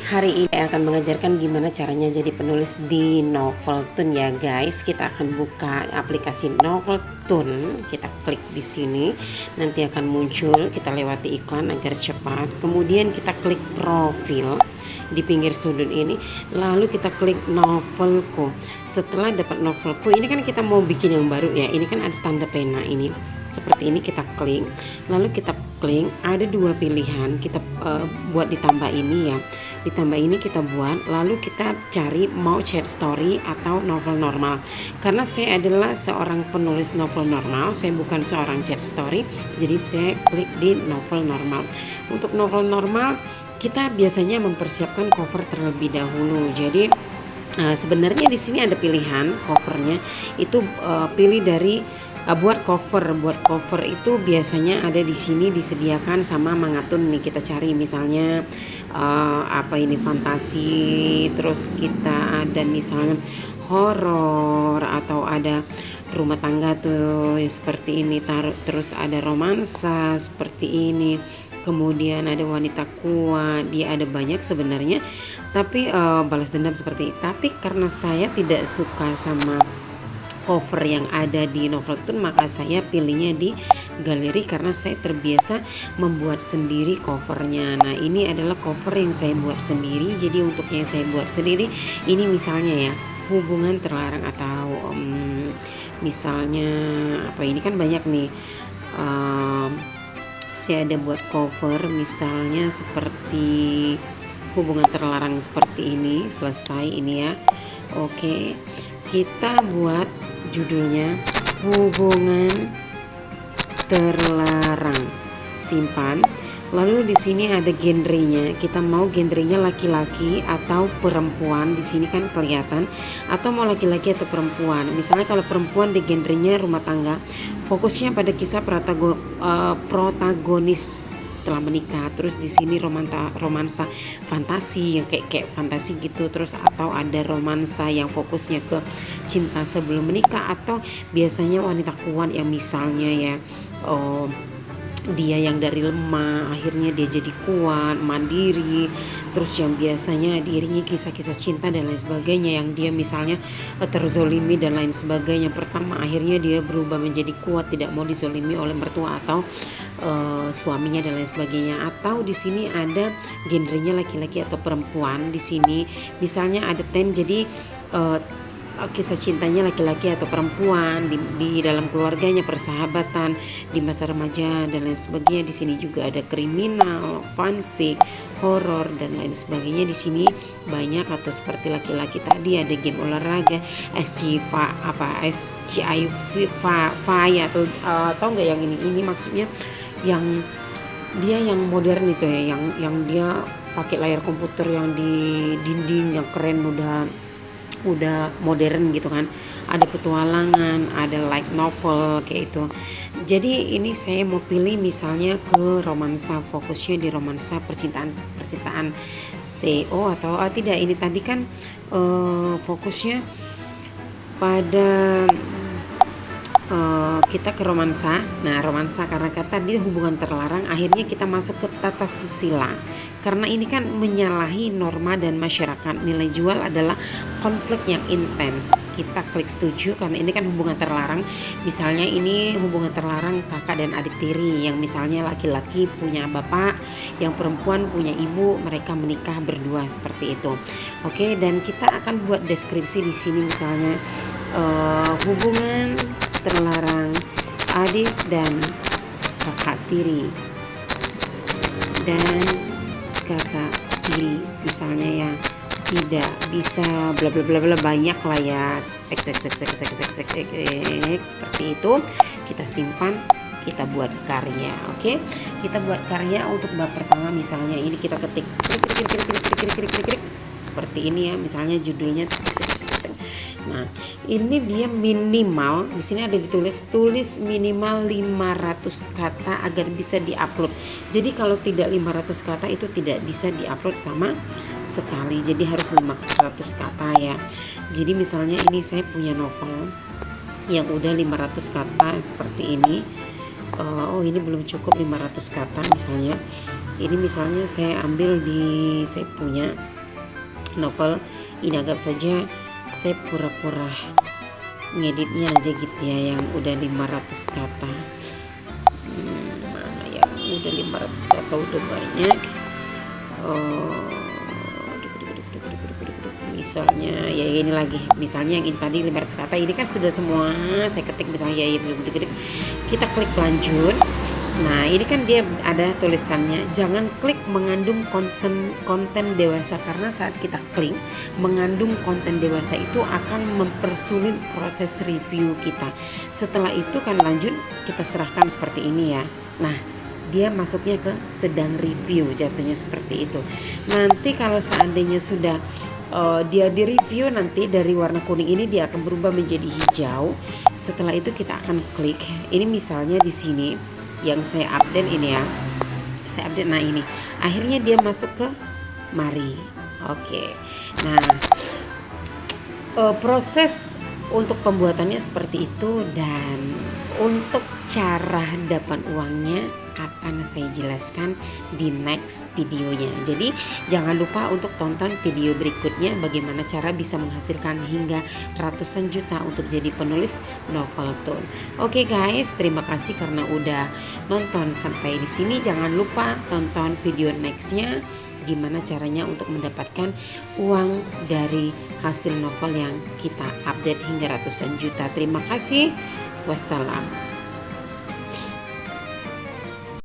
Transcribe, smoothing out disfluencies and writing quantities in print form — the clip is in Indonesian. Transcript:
Hari ini saya akan mengajarkan gimana caranya jadi penulis di Noveltoon ya guys. Kita akan buka aplikasi Noveltoon, kita klik di sini, nanti akan muncul, kita lewati iklan agar cepat. Kemudian kita klik profil di pinggir sudut ini, lalu kita klik novelku. Setelah dapat novelku, ini kan kita mau bikin yang baru ya. Ini kan ada tanda pena ini. Seperti ini kita klik, lalu kita klik ada dua pilihan, kita buat ditambah ini ya, ditambah ini kita buat, lalu kita cari mau chat story atau novel normal. Karena saya adalah seorang penulis novel normal, saya bukan seorang chat story, jadi saya klik di novel normal. Untuk novel normal kita biasanya mempersiapkan cover terlebih dahulu. Jadi sebenarnya di sini ada pilihan covernya, itu pilih dari buat cover itu biasanya ada di sini disediakan sama Mangatun nih. Kita cari misalnya apa ini fantasi, terus kita ada misalnya horor atau ada rumah tangga tuh seperti ini, terus ada romansa seperti ini, kemudian ada wanita kuat, dia ada banyak sebenarnya, tapi balas dendam seperti ini. Tapi karena saya tidak suka sama cover yang ada di Noveltoon, maka saya pilihnya di galeri karena saya terbiasa membuat sendiri covernya. Nah, ini adalah cover yang saya buat sendiri. Jadi untuk yang saya buat sendiri ini misalnya ya, hubungan terlarang atau misalnya apa ini kan banyak nih. Saya ada buat cover misalnya seperti hubungan terlarang seperti ini, selesai ini ya. Oke, kita buat judulnya hubungan terlarang, simpan. Lalu di sini ada genrenya, kita mau genrenya laki-laki atau perempuan, di sini kan kelihatan, atau mau laki-laki atau perempuan. Misalnya kalau perempuan di genrenya rumah tangga, fokusnya pada kisah protagonis setelah menikah. Terus di sini romansa fantasi yang kayak fantasi gitu, terus atau ada romansa yang fokusnya ke cinta sebelum menikah, atau biasanya wanita kuat yang misalnya ya dia yang dari lemah akhirnya dia jadi kuat, mandiri, terus yang biasanya diiringi kisah-kisah cinta dan lain sebagainya, yang dia misalnya terzolimi dan lain sebagainya. Pertama akhirnya dia berubah menjadi kuat, tidak mau dizolimi oleh mertua atau suaminya dan lain sebagainya. Atau di sini ada genrenya laki-laki atau perempuan. Di sini misalnya ada jadi kisah cintanya laki-laki atau perempuan di dalam keluarganya, persahabatan di masa remaja dan lain sebagainya. Di sini juga ada kriminal, fanfic, horor dan lain sebagainya. Di sini banyak. Atau seperti laki-laki tadi ada game olahraga, SCIV atau enggak yang ini maksudnya yang dia yang modern itu ya, yang dia pakai layar komputer yang di dinding yang keren, udah modern gitu kan. Ada petualangan, ada light novel kayak itu. Jadi ini saya mau pilih misalnya ke romansa, fokusnya di romansa percintaan CO atau tidak, ini tadi kan fokusnya pada kita ke romansa. Nah, romansa karena kata dia hubungan terlarang, akhirnya kita masuk ke tata susila. Karena ini kan menyalahi norma dan masyarakat. Nilai jual adalah konflik yang intens. Kita klik setuju karena ini kan hubungan terlarang. Misalnya ini hubungan terlarang kakak dan adik tiri, yang misalnya laki-laki punya bapak, yang perempuan punya ibu, mereka menikah berdua seperti itu. Oke, dan kita akan buat deskripsi di sini misalnya hubungan terlarang adik dan kakak tiri dan kakak tiri misalnya ya tidak bisa bla bla bla bla, banyak lah ya, seperti itu. Kita simpan, kita buat karya. Oke, kita buat karya untuk bab pertama. Misalnya ini kita ketik seperti ini ya, misalnya judulnya. Nah, ini dia minimal, di sini ada tulis minimal 500 kata agar bisa diupload. Jadi kalau tidak 500 kata itu tidak bisa diupload sama sekali. Jadi harus 500 kata ya. Jadi misalnya ini saya punya novel yang udah 500 kata seperti ini. Ini belum cukup 500 kata misalnya. Ini misalnya saya ambil saya punya novel ini. Anggap saja saya pura-pura ngeditnya aja gitu ya, yang udah 500 kata. Mana yang udah 500 kata, udah banyak. Misalnya ya ini lagi, misalnya yang ini tadi 500 kata, ini kan sudah semua saya ketik, misalnya ya kita klik lanjut. Nah ini kan dia ada tulisannya jangan klik mengandung konten dewasa, karena saat kita klik mengandung konten dewasa itu akan mempersulit proses review kita. Setelah itu kan lanjut kita serahkan seperti ini ya. Nah dia masuknya ke sedang review, jatuhnya seperti itu. Nanti kalau seandainya sudah dia di review, nanti dari warna kuning ini dia akan berubah menjadi hijau. Setelah itu kita akan klik. Ini misalnya di sini yang saya update ini ya, saya update. Nah ini akhirnya dia masuk ke mari. Oke. Nah proses untuk pembuatannya seperti itu, dan untuk cara dapat uangnya akan saya jelaskan di next videonya. Jadi jangan lupa untuk tonton video berikutnya bagaimana cara bisa menghasilkan hingga ratusan juta untuk jadi penulis Noveltoon. Oke guys, terima kasih karena udah nonton sampai di sini. Jangan lupa tonton video nextnya gimana caranya untuk mendapatkan uang dari hasil novel yang kita update hingga ratusan juta. Terima kasih. Wassalam.